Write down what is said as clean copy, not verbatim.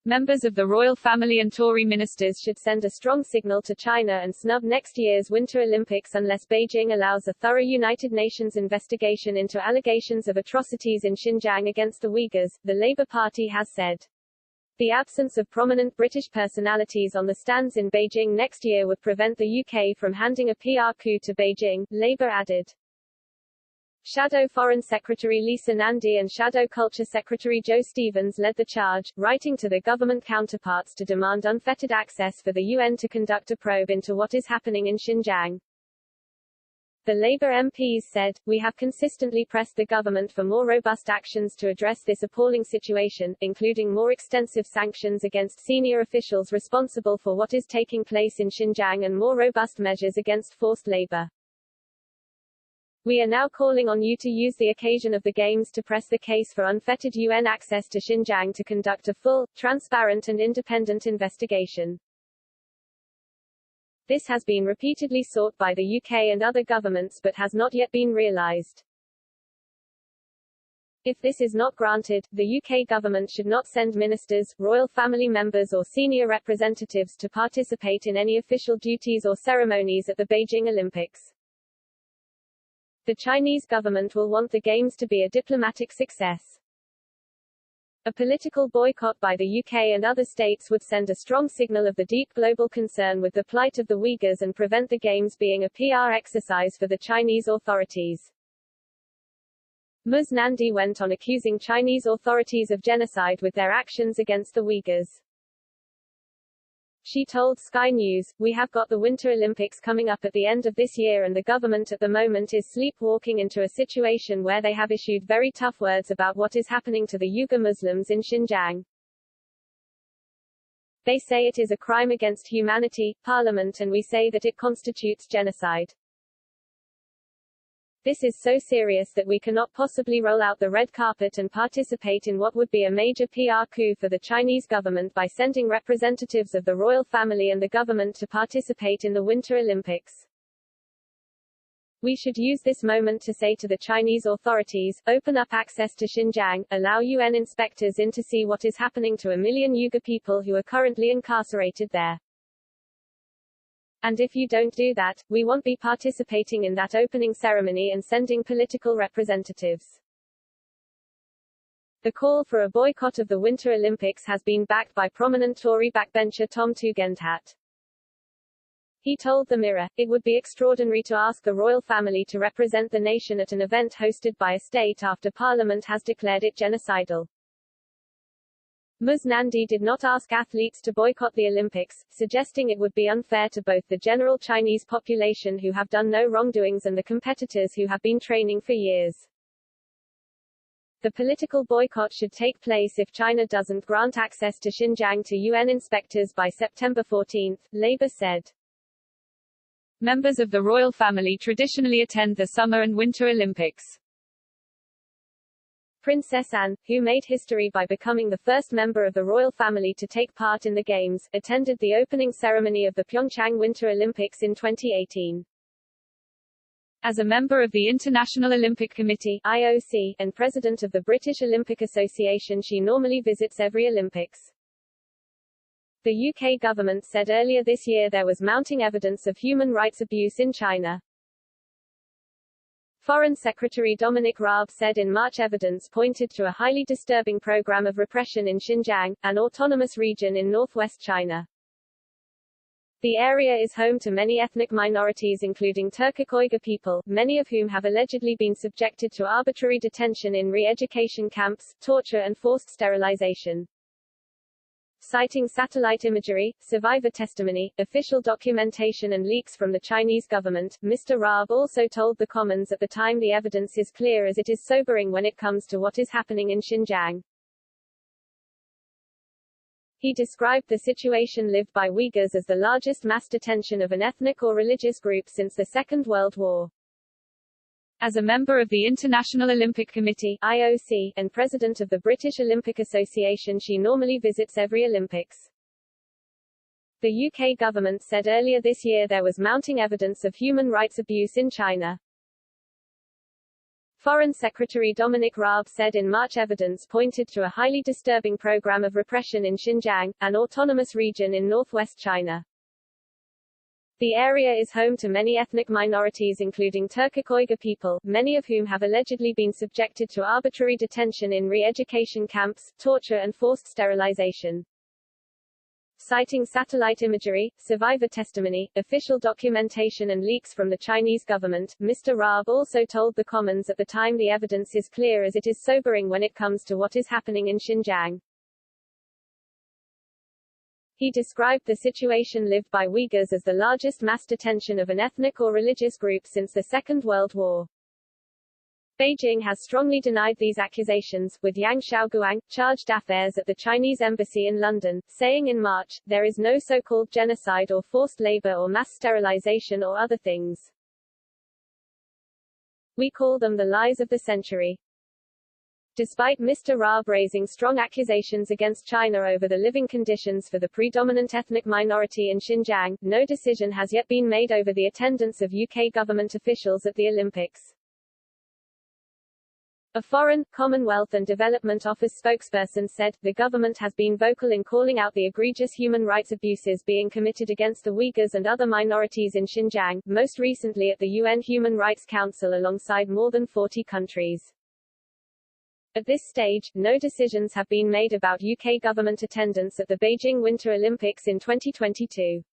Members of the royal family and Tory ministers should send a strong signal to China and snub next year's Winter Olympics unless Beijing allows a thorough United Nations investigation into allegations of atrocities in Xinjiang against the Uyghurs, the Labour Party has said. The absence of prominent British personalities on the stands in Beijing next year would prevent the UK from handing a PR coup to Beijing, Labour added. Shadow Foreign Secretary Lisa Nandy and Shadow Culture Secretary Joe Stevens led the charge, writing to their government counterparts to demand unfettered access for the UN to conduct a probe into what is happening in Xinjiang. The Labour MPs said, "We have consistently pressed the government for more robust actions to address this appalling situation, including more extensive sanctions against senior officials responsible for what is taking place in Xinjiang and more robust measures against forced labour. We are now calling on you to use the occasion of the Games to press the case for unfettered UN access to Xinjiang to conduct a full, transparent and independent investigation. This has been repeatedly sought by the UK and other governments but has not yet been realised. If this is not granted, the UK government should not send ministers, royal family members or senior representatives to participate in any official duties or ceremonies at the Beijing Olympics. The Chinese government will want the Games to be a diplomatic success. A political boycott by the UK and other states would send a strong signal of the deep global concern with the plight of the Uyghurs and prevent the Games being a PR exercise for the Chinese authorities. Ms. Nandy went on accusing Chinese authorities of genocide with their actions against the Uyghurs. She told Sky News, "We have got the Winter Olympics coming up at the end of this year and the government at the moment is sleepwalking into a situation where they have issued very tough words about what is happening to the Uyghur Muslims in Xinjiang. They say it is a crime against humanity, Parliament, and we say that it constitutes genocide. This is so serious that we cannot possibly roll out the red carpet and participate in what would be a major PR coup for the Chinese government by sending representatives of the royal family and the government to participate in the Winter Olympics. We should use this moment to say to the Chinese authorities, open up access to Xinjiang, allow UN inspectors in to see what is happening to 1 million Uyghur people who are currently incarcerated there. And if you don't do that, we won't be participating in that opening ceremony and sending political representatives." The call for a boycott of the Winter Olympics has been backed by prominent Tory backbencher Tom Tugendhat. He told the Mirror, "It would be extraordinary to ask the royal family to represent the nation at an event hosted by a state after Parliament has declared it genocidal." Ms. Nandy did not ask athletes to boycott the Olympics, suggesting it would be unfair to both the general Chinese population who have done no wrongdoings and the competitors who have been training for years. The political boycott should take place if China doesn't grant access to Xinjiang to UN inspectors by September 14, Labour said. Members of the royal family traditionally attend the Summer and Winter Olympics. Princess Anne, who made history by becoming the first member of the royal family to take part in the Games, attended the opening ceremony of the Pyeongchang Winter Olympics in 2018. As a member of the International Olympic Committee (IOC) and president of the British Olympic Association, she normally visits every Olympics. The UK government said earlier this year there was mounting evidence of human rights abuse in China. Foreign Secretary Dominic Raab said in March evidence pointed to a highly disturbing program of repression in Xinjiang, an autonomous region in northwest China. The area is home to many ethnic minorities including Turkic Uyghur people, many of whom have allegedly been subjected to arbitrary detention in re-education camps, torture and forced sterilization. Citing satellite imagery, survivor testimony, official documentation and leaks from the Chinese government, Mr. Raab also told the Commons at the time the evidence is clear as it is sobering when it comes to what is happening in Xinjiang. He described the situation lived by Uyghurs as the largest mass detention of an ethnic or religious group since the Second World War. As a member of the International Olympic Committee (IOC) and president of the British Olympic Association, she normally visits every Olympics. The UK government said earlier this year there was mounting evidence of human rights abuse in China. Foreign Secretary Dominic Raab said in March evidence pointed to a highly disturbing program of repression in Xinjiang, an autonomous region in northwest China. The area is home to many ethnic minorities including Turkic Uyghur people, many of whom have allegedly been subjected to arbitrary detention in re-education camps, torture and forced sterilization. Citing satellite imagery, survivor testimony, official documentation and leaks from the Chinese government, Mr. Raab also told the Commons at the time the evidence is clear as it is sobering when it comes to what is happening in Xinjiang. He described the situation lived by Uyghurs as the largest mass detention of an ethnic or religious group since the Second World War. Beijing has strongly denied these accusations, with Yang Xiaoguang, charged d'affaires at the Chinese embassy in London, saying in March, "There is no so-called genocide or forced labor or mass sterilization or other things. We call them the lies of the century." Despite Mr. Raab raising strong accusations against China over the living conditions for the predominant ethnic minority in Xinjiang, no decision has yet been made over the attendance of UK government officials at the Olympics. A Foreign, Commonwealth and Development Office spokesperson said, "The government has been vocal in calling out the egregious human rights abuses being committed against the Uyghurs and other minorities in Xinjiang, most recently at the UN Human Rights Council alongside more than 40 countries." At this stage, no decisions have been made about UK government attendance at the Beijing Winter Olympics in 2022.